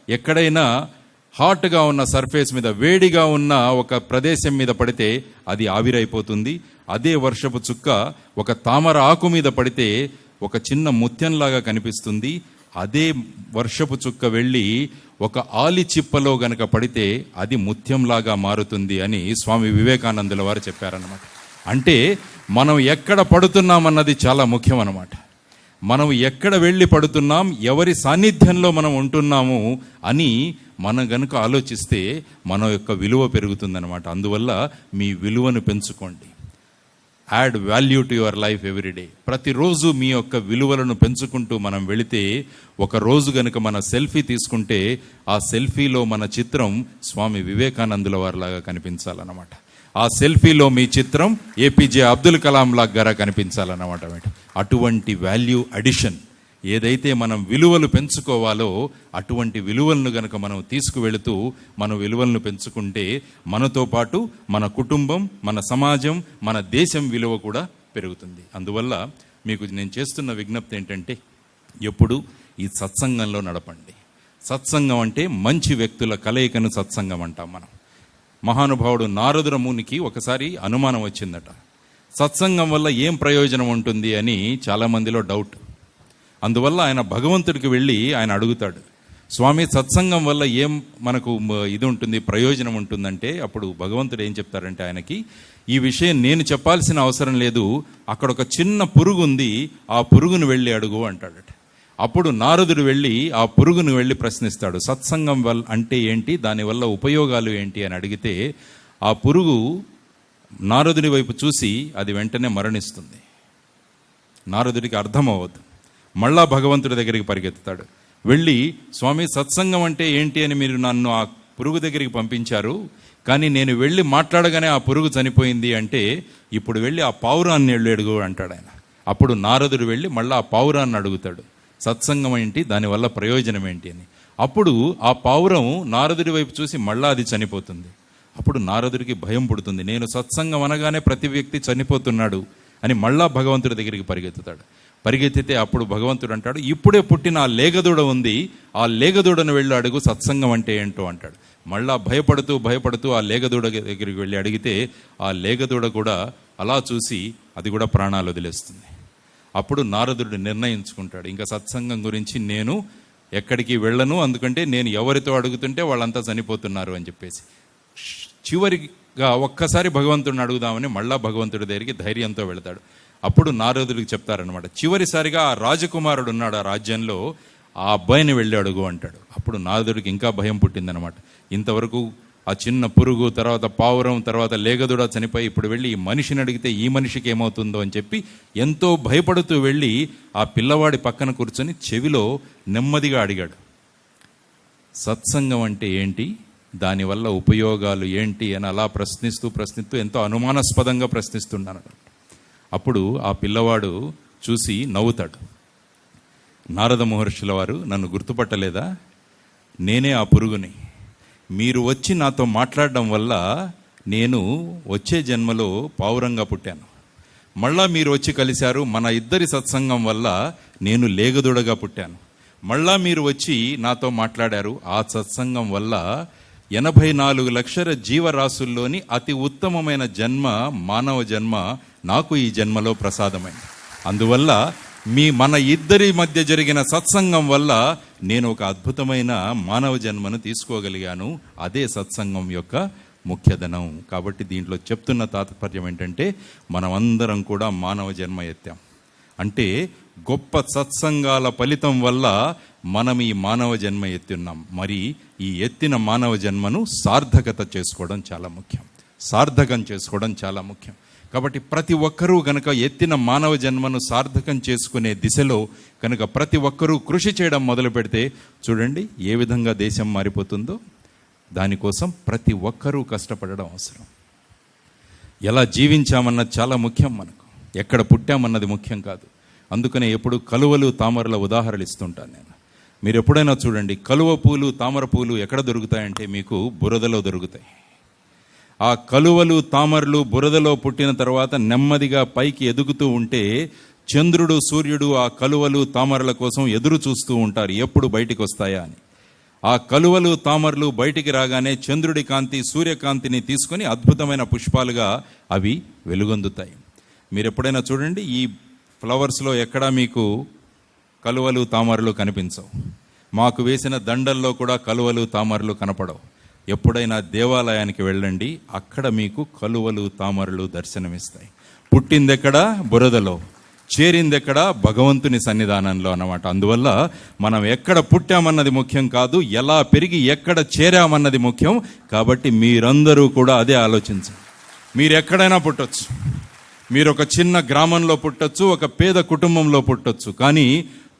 ఎక్కడైనా హాట్గా ఉన్న సర్ఫేస్ మీద, వేడిగా ఉన్న ఒక ప్రదేశం మీద పడితే అది ఆవిరైపోతుంది. అదే వర్షపు చుక్క ఒక తామర ఆకు మీద పడితే ఒక చిన్న ముత్యంలాగా కనిపిస్తుంది. అదే వర్షపు చుక్క వెళ్ళి ఒక ఆలి చిప్పలో గనక పడితే అది ముత్యంలాగా మారుతుంది అని స్వామి వివేకానందుల వారు చెప్పారన్నమాట. అంటే మనం ఎక్కడ పడుతున్నామన్నది చాలా ముఖ్యం అన్నమాట. మనం ఎక్కడ వెళ్ళి పడుతున్నాం, ఎవరి సాన్నిధ్యంలో మనం ఉంటున్నాము అని మనం గనుక ఆలోచిస్తే మన యొక్క విలువ పెరుగుతుందన్నమాట. అందువల్ల మీ విలువను పెంచుకోండి. Add value to your life everyday. ప్రతిరోజు మీ యొక్క విలువలను పెంచుకుంటూ మనం వెళితే, ఒక రోజు గనుక మన సెల్ఫీ తీసుకుంటే ఆ సెల్ఫీలో మన చిత్రం స్వామి వివేకానందుల వారిలాగా కనిపించాలన్నమాట. ఆ సెల్ఫీలో మీ చిత్రం ఏపీజే అబ్దుల్ కలాం లాగా కనిపించాలన్నమాట. అటువంటి వాల్యూ అడిషన్ ఏదైతే మనం విలువలు పెంచుకోవాలో అటువంటి విలువలను గనక మనం తీసుకువెళుతూ మన విలువలను పెంచుకుంటే మనతో పాటు మన కుటుంబం, మన సమాజం, మన దేశం విలువ కూడా పెరుగుతుంది. అందువల్ల మీకు నేను చేస్తున్న విజ్ఞప్తి ఏంటంటే, ఎప్పుడు ఈ సత్సంగంలో నడపండి. సత్సంగం అంటే మంచి వ్యక్తుల కలయికను సత్సంగం అంటాం మనం. మహానుభావుడు నారదుల మునికి ఒకసారి అనుమానం వచ్చిందట, సత్సంగం వల్ల ఏం ప్రయోజనం ఉంటుంది అని చాలామందిలో డౌట్. అందువల్ల ఆయన భగవంతుడికి వెళ్ళి ఆయన అడుగుతాడు, స్వామి సత్సంగం వల్ల ఏం మనకు ఇది ఉంటుంది, ప్రయోజనం ఉంటుందంటే, అప్పుడు భగవంతుడు ఏం చెప్తారంటే ఆయనకి, ఈ విషయం నేను చెప్పాల్సిన అవసరం లేదు, అక్కడ ఒక చిన్న పురుగు ఉంది, ఆ పురుగును వెళ్ళి అడుగు అంటాడట. అప్పుడు నారదుడు వెళ్ళి ఆ పురుగును వెళ్ళి ప్రశ్నిస్తాడు, సత్సంగం వల్ల అంటే ఏంటి, దానివల్ల ఉపయోగాలు ఏంటి అని అడిగితే ఆ పురుగు నారదుడి వైపు చూసి అది వెంటనే మరణిస్తుంది. నారదుడికి అర్థమవ్వదు. మళ్ళా భగవంతుడి దగ్గరికి పరిగెత్తుతాడు. వెళ్ళి, స్వామి సత్సంగం అంటే ఏంటి అని మీరు నన్ను ఆ పురుగు దగ్గరికి పంపించారు, కానీ నేను వెళ్ళి మాట్లాడగానే ఆ పురుగు చనిపోయింది అంటే, ఇప్పుడు వెళ్ళి ఆ పావురాన్ని వెళ్ళి అడుగు అంటాడు ఆయన. అప్పుడు నారదుడు వెళ్ళి మళ్ళీ ఆ పావురాన్ని అడుగుతాడు, సత్సంగం ఏంటి, దానివల్ల ప్రయోజనం ఏంటి అని. అప్పుడు ఆ పావురం నారదుడి వైపు చూసి మళ్ళా అది చనిపోతుంది. అప్పుడు నారదుడికి భయం పుడుతుంది, నేను సత్సంగం అనగానే ప్రతి వ్యక్తి చనిపోతున్నాడు అని మళ్ళా భగవంతుడి దగ్గరికి పరిగెత్తుతాడు. పరిగెత్తితే అప్పుడు భగవంతుడు అంటాడు, ఇప్పుడే పుట్టిన ఆ లేగదూడ ఉంది, ఆ లేగదూడను వెళ్ళి అడుగు సత్సంగం అంటే ఏంటో అంటాడు. మళ్ళా భయపడుతూ ఆ లేగదూడ దగ్గరికి వెళ్ళి అడిగితే ఆ లేగదూడ కూడా అలా చూసి అది కూడా ప్రాణాలు వదిలేస్తుంది. అప్పుడు నారదుడు నిర్ణయించుకుంటాడు, ఇంకా సత్సంగం గురించి నేను ఎక్కడికి వెళ్ళను, అందుకంటే నేను ఎవరితో అడుగుతుంటే వాళ్ళంతా చనిపోతున్నారు అని చెప్పేసి. చివరిగా ఒక్కసారి భగవంతుడిని అడుగుదామని మళ్ళా భగవంతుడి దగ్గరికి ధైర్యంతో వెళతాడు. అప్పుడు నారదుడికి చెప్తారనమాట, చివరిసారిగా ఆ రాజకుమారుడు ఉన్నాడు ఆ రాజ్యంలో, ఆ అబ్బాయిని వెళ్ళి అడుగు అంటాడు. అప్పుడు నారదుడికి ఇంకా భయం పుట్టిందనమాట. ఇంతవరకు ఆ చిన్న పురుగు, తర్వాత పావురం, తర్వాత లేగదూడ చనిపోయి ఇప్పుడు వెళ్ళి ఈ మనిషిని అడిగితే ఈ మనిషికి ఏమవుతుందో అని చెప్పి ఎంతో భయపడుతూ వెళ్ళి ఆ పిల్లవాడి పక్కన కూర్చొని చెవిలో నెమ్మదిగా అడిగాడు, సత్సంగం అంటే ఏంటి, దానివల్ల ఉపయోగాలు ఏంటి అని అలా ప్రశ్నిస్తూ ఎంతో అనుమానాస్పదంగా ప్రశ్నిస్తున్నాను. అప్పుడు ఆ పిల్లవాడు చూసి నవ్వుతాడు. నారద మహర్షుల వారు నన్ను గుర్తుపట్టలేదా, నేనే ఆ పురుగుని. మీరు వచ్చి నాతో మాట్లాడడం వల్ల నేను వచ్చే జన్మలో పావురంగా పుట్టాను. మళ్ళా మీరు వచ్చి కలిశారు, మన ఇద్దరి సత్సంగం వల్ల నేను లేగదూడగా పుట్టాను. మళ్ళా మీరు వచ్చి నాతో మాట్లాడారు, ఆ సత్సంగం వల్ల 84 లక్షల జీవరాశుల్లోని అతి ఉత్తమమైన జన్మ, మానవ జన్మ నాకు ఈ జన్మలో ప్రసాదమైంది. అందువల్ల మన ఇద్దరి మధ్య జరిగిన సత్సంగం వల్ల నేను ఒక అద్భుతమైన మానవ జన్మను తీసుకోగలిగాను. అదే సత్సంగం యొక్క ముఖ్యధనం. కాబట్టి దీంట్లో చెప్తున్న తాత్పర్యం ఏంటంటే, మనమందరం కూడా మానవ జన్మ ఎత్తాం. అంటే గొప్ప సత్సంగాల ఫలితం వల్ల మనం ఈ మానవ జన్మ ఎత్తున్నాం. మరి ఈ ఎత్తిన మానవ జన్మను సార్థకత చేసుకోవడం చాలా ముఖ్యం, సార్థకం చేసుకోవడం చాలా ముఖ్యం. కాబట్టి ప్రతి ఒక్కరూ కనుక ఎత్తిన మానవ జన్మను సార్థకం చేసుకునే దిశలో కనుక ప్రతి ఒక్కరూ కృషి చేయడం మొదలు పెడితే చూడండి ఏ విధంగా దేశం మారిపోతుందో. దానికోసం ప్రతి ఒక్కరూ కష్టపడడం అవసరం. ఎలా జీవించామన్నది చాలా ముఖ్యం మనకు, ఎక్కడ పుట్టామన్నది ముఖ్యం కాదు. అందుకనే ఎప్పుడు కలువలు, తామరల ఉదాహరణలు ఇస్తుంటాను నేను. మీరు ఎప్పుడైనా చూడండి, కలువ పూలు, తామర పూలు ఎక్కడ దొరుకుతాయంటే మీకు బురదలో దొరుకుతాయి. ఆ కలువలు, తామరలు బురదలో పుట్టిన తర్వాత నెమ్మదిగా పైకి ఎదుగుతూ ఉంటే చంద్రుడు, సూర్యుడు ఆ కలువలు, తామరల కోసం ఎదురు చూస్తూ ఉంటారు, ఎప్పుడు బయటికి వస్తాయా అని. ఆ కలువలు తామరలు బయటికి రాగానే చంద్రుడి కాంతి సూర్యకాంతిని తీసుకొని అద్భుతమైన పుష్పాలుగా అవి వెలుగొందుతాయి. మీరు ఎప్పుడైనా చూడండి, ఈ ఫ్లవర్స్లో ఎక్కడా మీకు కలువలు తామరలు కనిపించవు. మాకు వేసిన దండల్లో కూడా కలువలు తామరలు కనపడవు. ఎప్పుడైనా దేవాలయానికి వెళ్ళండి, అక్కడ మీకు కలువలు తామరలు దర్శనమిస్తాయి. పుట్టిందెక్కడ? బురదలో. చేరిందెక్కడ? భగవంతుని సన్నిధానంలో అన్నమాట. అందువల్ల మనం ఎక్కడ పుట్టామన్నది ముఖ్యం కాదు, ఎలా పెరిగి ఎక్కడ చేరామన్నది ముఖ్యం. కాబట్టి మీరందరూ కూడా అదే ఆలోచించండి. మీరు ఎక్కడైనా పుట్టొచ్చు, మీరు ఒక చిన్న గ్రామంలో పుట్టొచ్చు, ఒక పేద కుటుంబంలో పుట్టొచ్చు, కానీ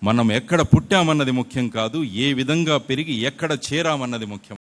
మనం ఎక్కడ పుట్టామన్నది ముఖ్యం కాదు, ఏ విధంగా పెరిగి ఎక్కడ చేరామన్నది ముఖ్యం.